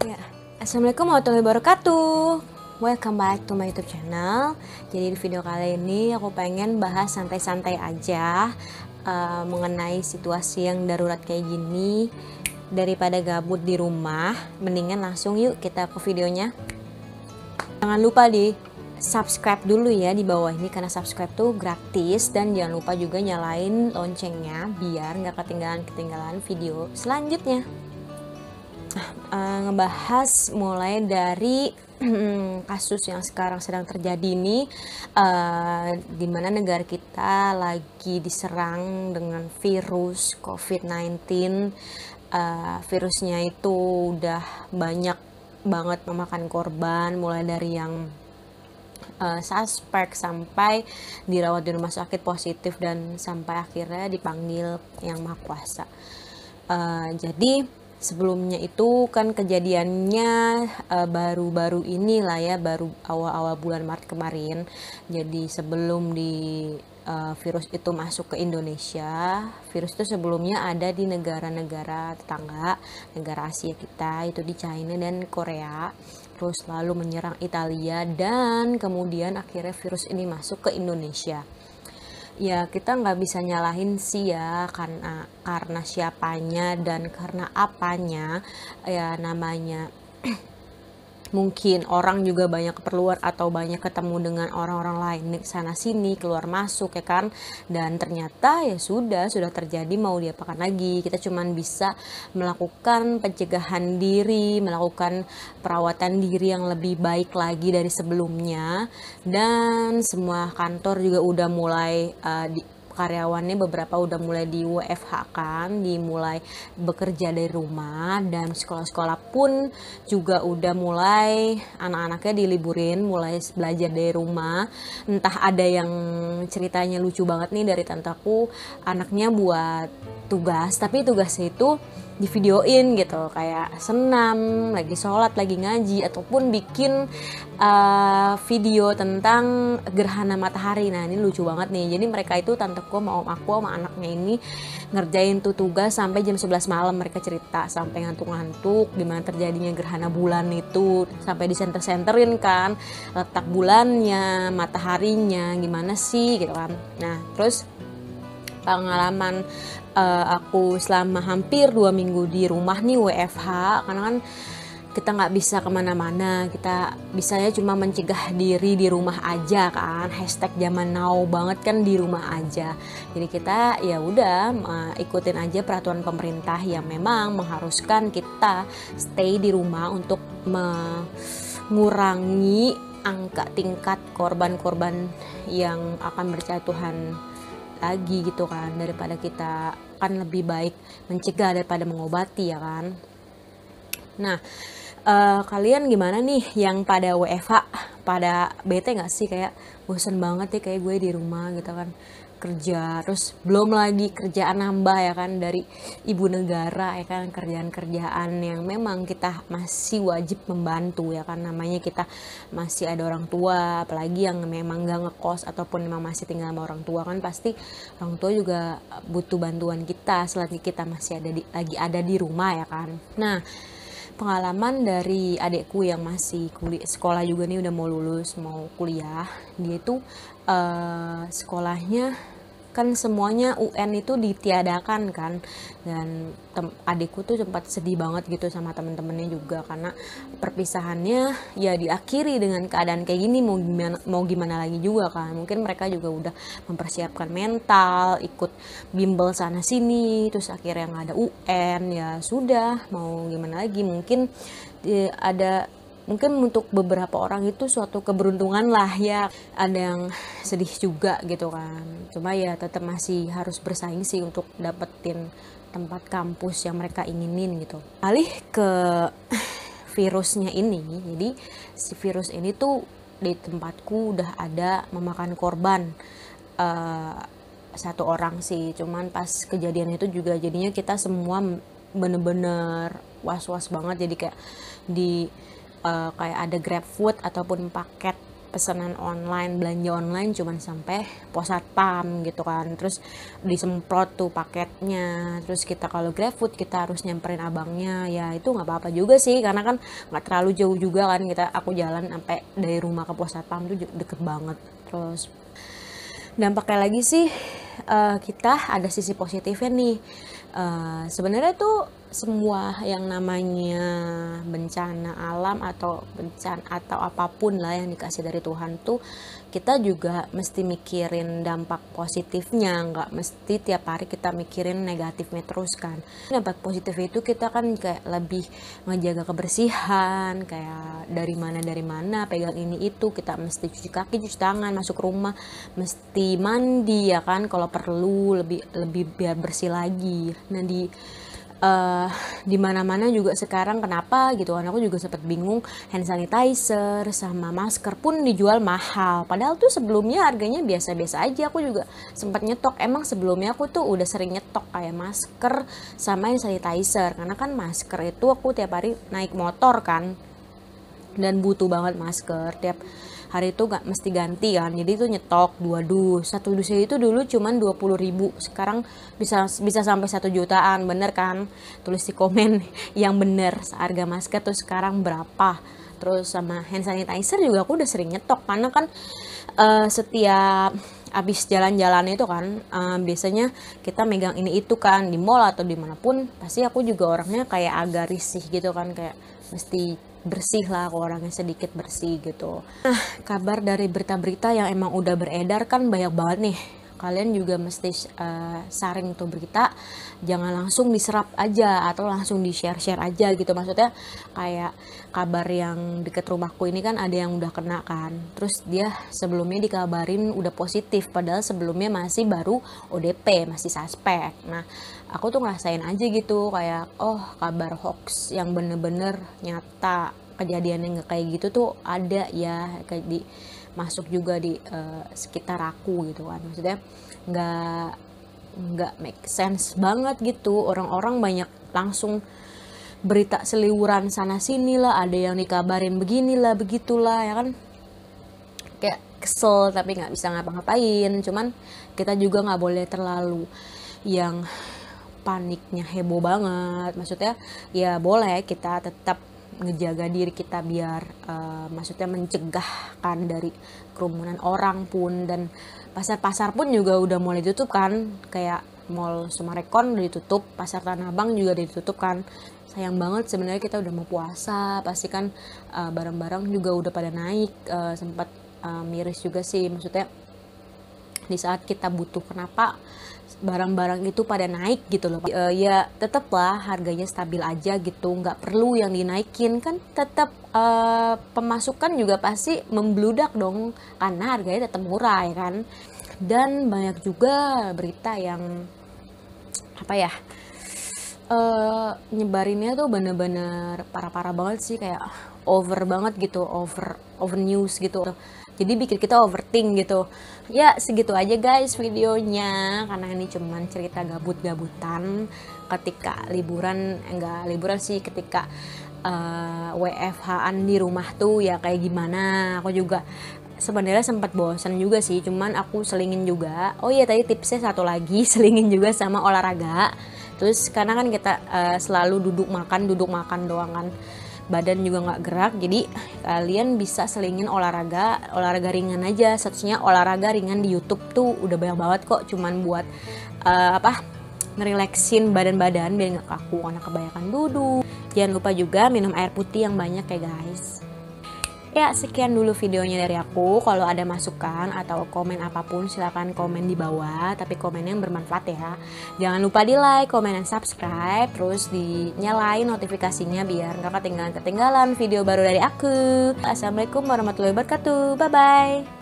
Ya, Assalamualaikum warahmatullahi wabarakatuh. Welcome back to my YouTube channel. Jadi di video kali ini aku pengen bahas santai-santai aja mengenai situasi yang darurat kayak gini. Daripada gabut di rumah, mendingan langsung yuk kita ke videonya. Jangan lupa di subscribe dulu ya di bawah ini, karena subscribe tuh gratis, dan jangan lupa juga nyalain loncengnya biar nggak ketinggalan video selanjutnya. Ngebahas mulai dari kasus yang sekarang sedang terjadi ini, di mana negara kita lagi diserang dengan virus COVID-19. Virusnya itu udah banyak banget memakan korban, mulai dari yang suspek sampai dirawat di rumah sakit positif dan sampai akhirnya dipanggil yang maha kuasa. Jadi sebelumnya itu kan kejadiannya baru-baru inilah ya, baru awal-awal bulan Maret kemarin. Jadi sebelum virus itu masuk ke Indonesia, virus itu sebelumnya ada di negara-negara tetangga, negara Asia kita, itu di China dan Korea. Terus lalu menyerang Italia, dan kemudian akhirnya virus ini masuk ke Indonesia. Ya kita nggak bisa nyalahin sih ya, karena siapanya dan karena apanya ya, namanya mungkin orang juga banyak keperluan atau banyak ketemu dengan orang-orang lain sana sini, keluar masuk ya kan, dan ternyata ya sudah terjadi, mau diapakan lagi. Kita cuman bisa melakukan pencegahan diri, melakukan perawatan diri yang lebih baik lagi dari sebelumnya. Dan semua kantor juga udah mulai karyawannya beberapa udah mulai di WFH kan, dimulai bekerja dari rumah, dan sekolah-sekolah pun juga udah mulai anak-anaknya diliburin, mulai belajar dari rumah. Entah ada yang ceritanya lucu banget nih dari tantaku, anaknya buat tugas, tapi tugasnya itu di videoin gitu, kayak senam, lagi sholat, lagi ngaji, ataupun bikin video tentang gerhana matahari. Nah ini lucu banget nih. Jadi mereka itu, tanteku sama om aku sama anaknya ini ngerjain tuh tugas sampai jam 11 malam. Mereka cerita sampai ngantuk-ngantuk gimana terjadinya gerhana bulan itu, sampai disenter-senterin kan letak bulannya, mataharinya gimana sih gitu kan. Nah terus pengalaman aku selama hampir 2 minggu di rumah nih WFH, karena kan kita nggak bisa kemana-mana, kita bisanya cuma mencegah diri di rumah aja kan, hashtag zaman now banget kan, di rumah aja. Jadi kita ya udah ikutin aja peraturan pemerintah yang memang mengharuskan kita stay di rumah untuk mengurangi angka tingkat korban-korban yang akan berjatuhan lagi gitu kan, daripada kita kan lebih baik mencegah daripada mengobati ya kan. Nah kalian gimana nih yang pada WFH, pada bete nggak sih, kayak bosen banget ya kayak gue di rumah gitu kan, kerja terus belum lagi kerjaan nambah ya kan dari ibu negara ya kan, kerjaan-kerjaan yang memang kita masih wajib membantu ya kan, namanya kita masih ada orang tua, apalagi yang memang gak ngekos ataupun memang masih tinggal sama orang tua kan, pasti orang tua juga butuh bantuan kita selagi kita masih lagi ada di rumah ya kan. Nah pengalaman dari adekku yang masih sekolah juga nih, udah mau lulus mau kuliah, dia itu sekolahnya kan semuanya UN itu ditiadakan kan, dan adikku tuh sempat sedih banget gitu sama temen-temennya juga, karena perpisahannya ya diakhiri dengan keadaan kayak gini. Mau gimana lagi juga kan, mungkin mereka juga udah mempersiapkan mental, ikut bimbel sana sini, terus akhirnya nggak ada UN, ya sudah mau gimana lagi. Mungkin untuk beberapa orang itu suatu keberuntungan lah ya, ada yang sedih juga gitu kan, cuma ya tetap masih harus bersaing sih untuk dapetin tempat kampus yang mereka inginin gitu. Alih ke virusnya ini, jadi si virus ini tuh di tempatku udah ada memakan korban satu orang sih, cuman pas kejadian itu juga jadinya kita semua bener-bener was-was banget. Jadi kayak kayak ada GrabFood ataupun paket pesanan online, belanja online cuman sampai pos satpam gitu kan, terus disemprot tuh paketnya, terus kita kalau GrabFood kita harus nyamperin abangnya, ya itu nggak apa-apa juga sih karena kan nggak terlalu jauh juga kan, aku jalan sampai dari rumah ke pos satpam tuh deket banget. Terus dampaknya lagi sih kita ada sisi positifnya nih. Sebenarnya tuh semua yang namanya bencana alam atau bencana atau apapun lah yang dikasih dari Tuhan tuh kita juga mesti mikirin dampak positifnya, nggak mesti tiap hari kita mikirin negatifnya terus kan. Dampak positif itu kita kan kayak lebih menjaga kebersihan, kayak dari mana pegang ini itu, kita mesti cuci kaki, cuci tangan, masuk rumah mesti mandi ya kan, kalau perlu lebih biar bersih lagi. Nah di mana-mana juga sekarang kenapa gitu kan, aku juga sempat bingung, hand sanitizer sama masker pun dijual mahal, padahal tuh sebelumnya harganya biasa-biasa aja. Aku juga sempat nyetok, emang sebelumnya aku tuh udah sering nyetok kayak masker sama hand sanitizer, karena kan masker itu aku tiap hari naik motor kan dan butuh banget masker, tiap hari itu gak mesti ganti kan, jadi itu nyetok 2 dus. Satu dusnya itu dulu cuman 20.000, sekarang bisa sampai 1 jutaan, bener kan? Tulis di komen yang bener harga masker tuh sekarang berapa. Terus sama hand sanitizer juga aku udah sering nyetok, karena kan setiap abis jalan-jalan itu kan biasanya kita megang ini itu kan di mall atau dimanapun, pasti aku juga orangnya kayak agak risih gitu kan, kayak mesti bersih lah, aku orangnya sedikit bersih gitu. Nah, kabar dari berita-berita yang emang udah beredar kan banyak banget nih. Kalian juga mesti saring tuh berita, jangan langsung diserap aja atau langsung di-share aja gitu. Maksudnya kayak kabar yang deket rumahku ini kan ada yang udah kena kan, terus dia sebelumnya dikabarin udah positif, padahal sebelumnya masih baru ODP, masih suspek. Nah, aku tuh ngerasain aja gitu kayak, oh kabar hoax yang bener-bener nyata, kejadian yang kayak gitu tuh ada ya, kayak masuk juga di sekitar aku gitu kan. Maksudnya nggak make sense banget gitu, orang-orang banyak langsung berita seliwuran sana sini lah, ada yang dikabarin beginilah begitulah ya kan, kayak kesel tapi nggak bisa ngapa-ngapain. Cuman kita juga nggak boleh terlalu yang paniknya heboh banget. Maksudnya ya boleh kita tetap ngejaga diri kita biar maksudnya mencegah kan dari kerumunan orang pun, dan pasar-pasar pun juga udah mulai ditutup kan, kayak Mall Summarecon udah ditutup, pasar Tanah Abang juga udah ditutup kan. Sayang banget sebenarnya, kita udah mau puasa pasti kan barang-barang juga udah pada naik, sempat miris juga sih. Maksudnya di saat kita butuh, kenapa barang-barang itu pada naik gitu loh. Ya tetaplah harganya stabil aja gitu, nggak perlu yang dinaikin kan, tetap pemasukan juga pasti membludak dong karena harganya tetap murah ya kan. Dan banyak juga berita yang apa ya, nyebarinnya tuh bener-bener parah-parah banget sih, kayak over banget gitu, over news gitu, jadi bikin kita overthink gitu. Ya segitu aja guys videonya, karena ini cuman cerita gabut-gabutan ketika liburan, enggak liburan sih, ketika WFH-an di rumah tuh ya kayak gimana. Aku juga sebenarnya sempat bosan juga sih, cuman aku selingin juga. Oh iya, tadi tipsnya satu lagi, selingin juga sama olahraga. Terus karena kan kita selalu duduk makan doang kan, badan juga nggak gerak, jadi kalian bisa selingin olahraga ringan aja. Searchnya olahraga ringan di YouTube tuh udah banyak banget kok, cuman buat ngerileksin badan biar nggak kaku karena kebanyakan duduk. Jangan lupa juga minum air putih yang banyak ya guys. Ya sekian dulu videonya dari aku. Kalau ada masukan atau komen apapun silahkan komen di bawah, tapi komen yang bermanfaat ya. Jangan lupa di like, komen, dan subscribe, terus dinyalain notifikasinya biar nggak ketinggalan video baru dari aku. Assalamualaikum warahmatullahi wabarakatuh, bye bye.